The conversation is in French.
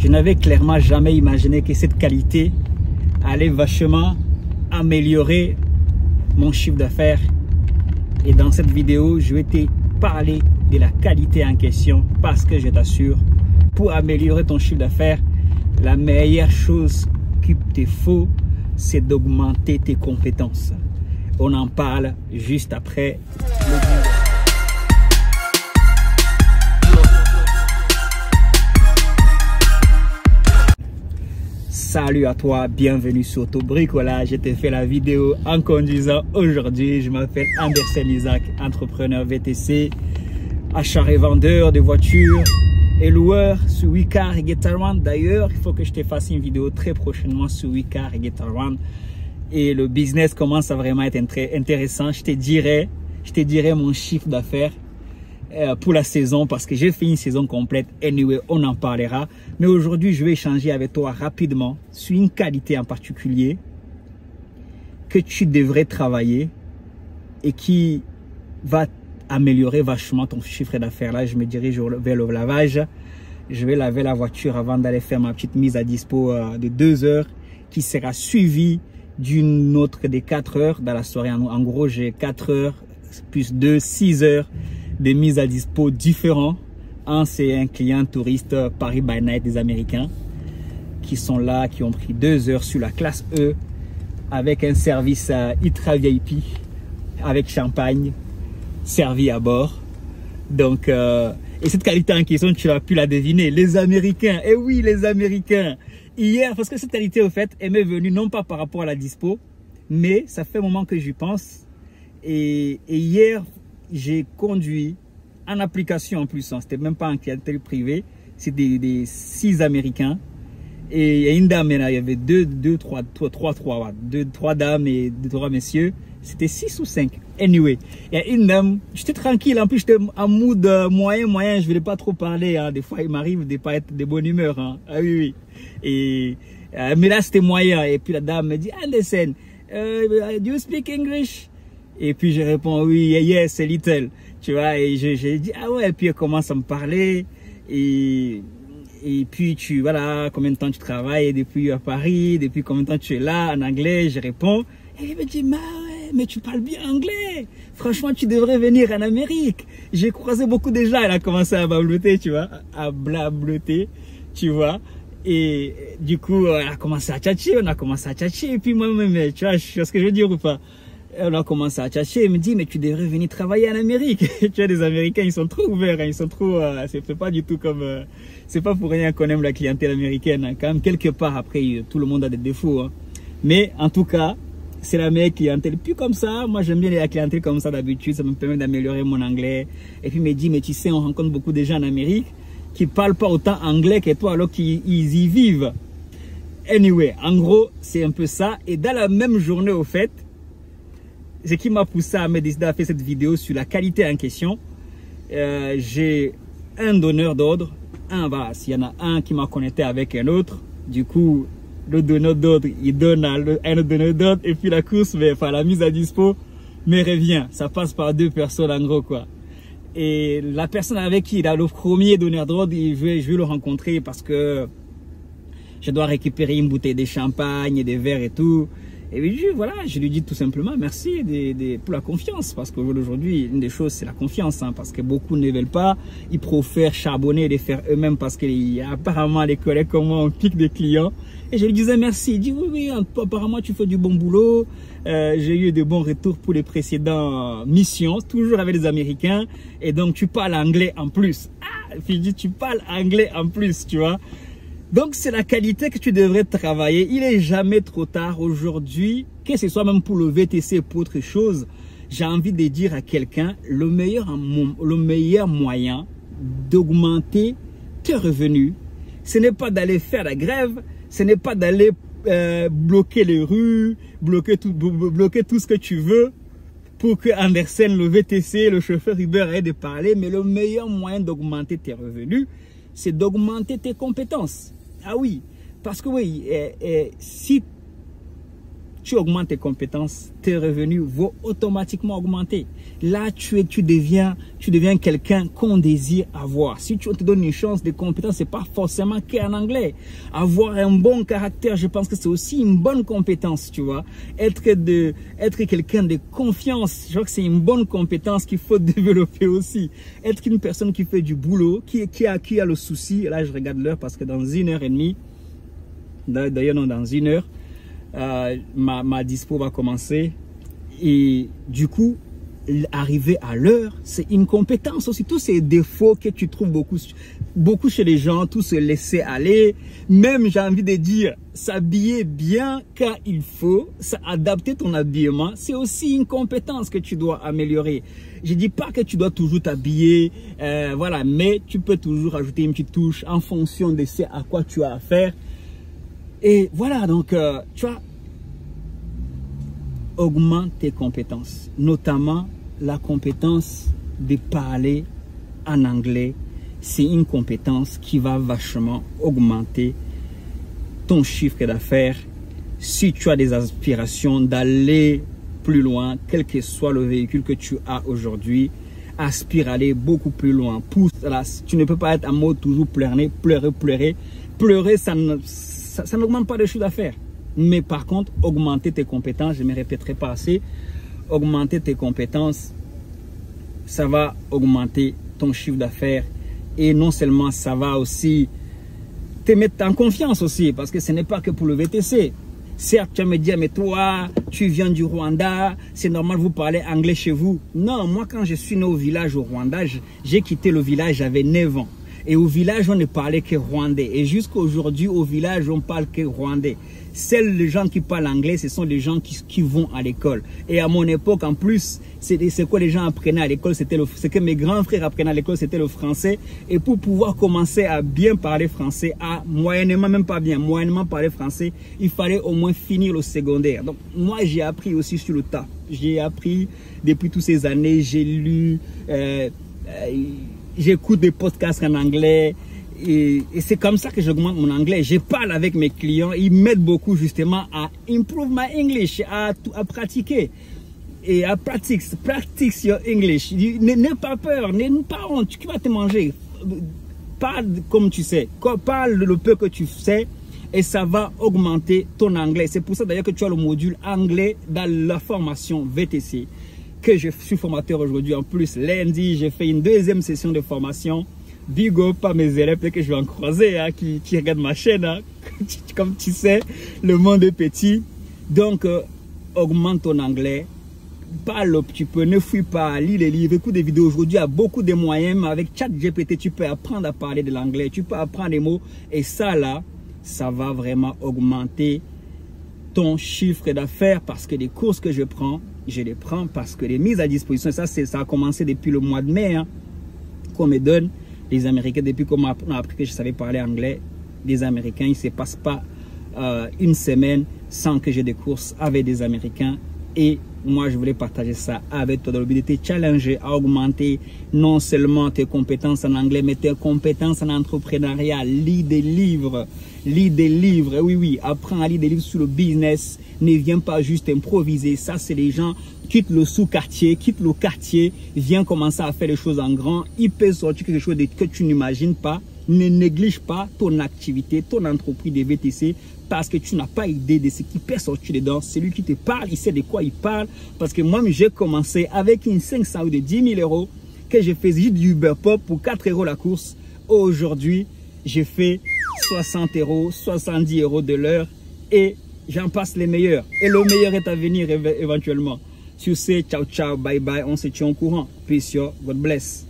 Je n'avais clairement jamais imaginé que cette qualité allait vachement améliorer mon chiffre d'affaires. Et dans cette vidéo, je vais te parler de la qualité en question parce que je t'assure, pour améliorer ton chiffre d'affaires, la meilleure chose qu'il te faut, c'est d'augmenter tes compétences. On en parle juste après le vidéo. Salut à toi, bienvenue sur Auto-Bricolage. Je te fais la vidéo en conduisant aujourd'hui. Je m'appelle Anderson Isaac, entrepreneur VTC, achat et vendeur de voitures et loueur sur Wecar et GetAround. D'ailleurs, il faut que je te fasse une vidéo très prochainement sur Wecar et GetAround. Et le business commence à vraiment être très intéressant. Je te dirai mon chiffre d'affaires pour la saison parce que j'ai fait une saison complète. Anyway, on en parlera. Mais aujourd'hui, je vais échanger avec toi rapidement sur une qualité en particulier que tu devrais travailler et qui va améliorer vachement ton chiffre d'affaires. Là, je me dirige vers le lavage. Je vais laver la voiture avant d'aller faire ma petite mise à dispo de 2 heures qui sera suivie d'une autre de 4 heures dans la soirée. En gros, j'ai 4 heures plus 2, 6 heures de mise à dispo différents. Un, c'est un client touriste Paris by Night des Américains qui sont là, qui ont pris 2 heures sur la classe E avec un service ultra VIP avec champagne servi à bord. Donc, et cette qualité en question, tu as pu la deviner, les Américains. Et oui, les Américains. Hier, parce que cette qualité, au fait, elle m'est venue non pas par rapport à la dispo, mais ça fait un moment que j'y pense. Et hier, j'ai conduit en application en plus, hein. C'était même pas en clientèle privée, c'était des 6 Américains. Et il y a une dame, il y avait 3 dames et 3 messieurs. C'était 6 ou 5. Anyway, il y a une dame, j'étais tranquille, en plus j'étais en mood moyen, je ne voulais pas trop parler. Hein. Des fois, il m'arrive de ne pas être de bonne humeur. Hein. Ah oui, oui. Et, mais là, c'était moyen. Et puis la dame me dit, Anderson, do you speak English? Et puis je réponds, oui, yes, a little. Tu vois, et j'ai dit, ah ouais, et puis elle commence à me parler. Et puis, voilà, combien de temps tu travailles depuis à Paris, depuis combien de temps tu es là, en anglais, je réponds. Et elle me dit, mais tu parles bien anglais. Franchement, tu devrais venir en Amérique. J'ai croisé beaucoup de gens. Elle a commencé à blabloter, tu vois, tu vois. Et du coup, elle a commencé à tchatcher, on a commencé à tchatcher. Et puis moi-même, tu vois ce que je veux dire ou pas? On a commencé à tchatcher. Elle me dit, mais tu devrais venir travailler en Amérique. Tu vois, les Américains, ils sont trop ouverts. Hein, ils sont trop, c'est pas du tout comme, c'est pas pour rien qu'on aime la clientèle américaine. Hein, quand même, quelque part, après, tout le monde a des défauts. Hein. Mais en tout cas, c'est la meilleure clientèle. Puis comme ça, moi j'aime bien la clientèle comme ça d'habitude, ça me permet d'améliorer mon anglais. Et puis il me dit, mais tu sais, on rencontre beaucoup de gens en Amérique qui parlent pas autant anglais que toi alors qu'ils y vivent. Anyway, en gros, c'est un peu ça. Et dans la même journée, au fait, ce qui m'a poussé à me décider à faire cette vidéo sur la qualité en question, j'ai un donneur d'ordre. Voilà, s'il y en a un qui m'a connecté avec un autre, du coup, le donneur d'ordre, il donne à un autre donneur d'ordre et puis la course, la mise à dispo me revient. Ça passe par 2 personnes en gros quoi. Et la personne avec qui il a le premier donneur d'ordre, je vais le rencontrer parce que je dois récupérer une bouteille de champagne, des verres et tout. Et puis voilà, je lui dis tout simplement merci pour la confiance. Parce qu'aujourd'hui, une des choses, c'est la confiance. Hein, parce que beaucoup ne veulent pas. Ils préfèrent charbonner et les faire eux-mêmes parce qu'il y a apparemment les collègues comme moi, on pique des clients. Et je lui disais merci. Il dit oui, apparemment tu fais du bon boulot. J'ai eu de bons retours pour les précédentes missions, toujours avec les Américains. Et donc tu parles anglais en plus. Ah, puis il dit tu parles anglais en plus, tu vois. Donc, c'est la qualité que tu devrais travailler. Il n'est jamais trop tard aujourd'hui, que ce soit même pour le VTC ou pour autre chose. J'ai envie de dire à quelqu'un, le meilleur moyen d'augmenter tes revenus, ce n'est pas d'aller faire la grève, ce n'est pas d'aller bloquer les rues, bloquer tout ce que tu veux pour que Anderson, le VTC, le chauffeur Uber ait de parler. Mais le meilleur moyen d'augmenter tes revenus, c'est d'augmenter tes compétences. Ah oui, parce que oui, si tu augmentes tes compétences, tes revenus vont automatiquement augmenter. Là, tu deviens quelqu'un qu'on désire avoir. Si tu te donnes une chance, des compétences, c'est pas forcément qu'en anglais. Avoir un bon caractère, je pense que c'est aussi une bonne compétence, tu vois. Être quelqu'un de confiance, je crois que c'est une bonne compétence qu'il faut développer aussi. Être une personne qui fait du boulot, qui a le souci. Là, je regarde l'heure parce que dans 1h30, d'ailleurs non, dans 1 heure, ma dispo va commencer. Et du coup, arriver à l'heure, c'est une compétence aussi. Tous ces défauts que tu trouves beaucoup chez les gens, tout se laisser aller, même j'ai envie de dire s'habiller bien quand il faut, adapter ton habillement, c'est aussi une compétence que tu dois améliorer. Je dis pas que tu dois toujours t'habiller, voilà, mais tu peux toujours ajouter une petite touche en fonction de ce à quoi tu as affaire. Et voilà, donc tu vois, augmente tes compétences, notamment la compétence de parler en anglais. C'est une compétence qui va vachement augmenter ton chiffre d'affaires si tu as des aspirations d'aller plus loin, quel que soit le véhicule que tu as aujourd'hui. Aspire à aller beaucoup plus loin. Pousse là. Tu ne peux pas être en mode toujours pleurer. Pleurer, ça n'augmente pas le chiffre d'affaires. Mais par contre, augmenter tes compétences, je ne me répéterai pas assez, augmenter tes compétences, ça va augmenter ton chiffre d'affaires. Et non seulement ça va aussi te mettre en confiance aussi, parce que ce n'est pas que pour le VTC. Certes, tu vas me dire, mais toi, tu viens du Rwanda, c'est normal, vous parlez anglais chez vous. Non, moi, quand je suis né au village au Rwanda, j'ai quitté le village, j'avais 9 ans. Et au village, on ne parlait que rwandais. Et jusqu'à aujourd'hui, au village, on parle que rwandais. Seuls les gens qui parlent anglais, ce sont les gens qui vont à l'école. Et à mon époque, en plus, c'est quoi les gens apprenaient à l'école, ce que mes grands frères apprenaient à l'école, c'était le français. Et pour pouvoir commencer à bien parler français, à moyennement, même pas bien, moyennement parler français, il fallait au moins finir le secondaire. Donc, moi, j'ai appris aussi sur le tas. J'ai appris depuis toutes ces années, j'ai lu, j'écoute des podcasts en anglais. Et c'est comme ça que j'augmente mon anglais. Je parle avec mes clients. Ils m'aident beaucoup justement à improve my English, à pratiquer. Et à practice your English. N'aie pas peur, n'aie pas honte. Tu vas te manger. Parle comme tu sais. Parle le peu que tu sais. Et ça va augmenter ton anglais. C'est pour ça d'ailleurs que tu as le module anglais dans la formation VTC. Que je suis formateur aujourd'hui. En plus, lundi, j'ai fait une 2e session de formation. Big up à mes élèves que je vais en croiser, hein, qui regardent ma chaîne. Hein. Comme tu sais, le monde est petit. Donc, augmente ton anglais. Parle un petit peu, ne fuis pas, lis les livres, écoute des vidéos. Aujourd'hui, il y a beaucoup de moyens. Mais avec ChatGPT, tu peux apprendre à parler de l'anglais. Tu peux apprendre les mots. Et ça, là, ça va vraiment augmenter ton chiffre d'affaires parce que les courses que je les prends parce que les mises à disposition, ça a commencé depuis le mois de mai, hein, qu'on me donne. Les Américains, depuis qu'on a appris que je savais parler anglais, les Américains, il ne se passe pas une semaine sans que j'ai des courses avec des Américains. Et moi, je voulais partager ça avec toi dans le but de te challenger à augmenter non seulement tes compétences en anglais, mais tes compétences en entrepreneuriat. Lis des livres. Oui, apprends à lire des livres sur le business. Ne viens pas juste improviser. Ça, c'est les gens, quitte le sous-quartier, quitte le quartier, viens commencer à faire les choses en grand. Il peut sortir quelque chose que tu n'imagines pas. Ne néglige pas ton activité, ton entreprise de VTC parce que tu n'as pas idée de ce qui peut sortir dedans. Celui qui te parle, il sait de quoi il parle. Parce que moi, j'ai commencé avec une 500 ou de 10 000 euros que je faisais juste du Uber Pop pour 4 euros la course. Aujourd'hui, j'ai fait 60 euros, 70 euros de l'heure et j'en passe les meilleurs. Et le meilleur est à venir éventuellement. Sur ce, ciao, ciao, bye bye, on se tient au courant. Peace, yo, God bless.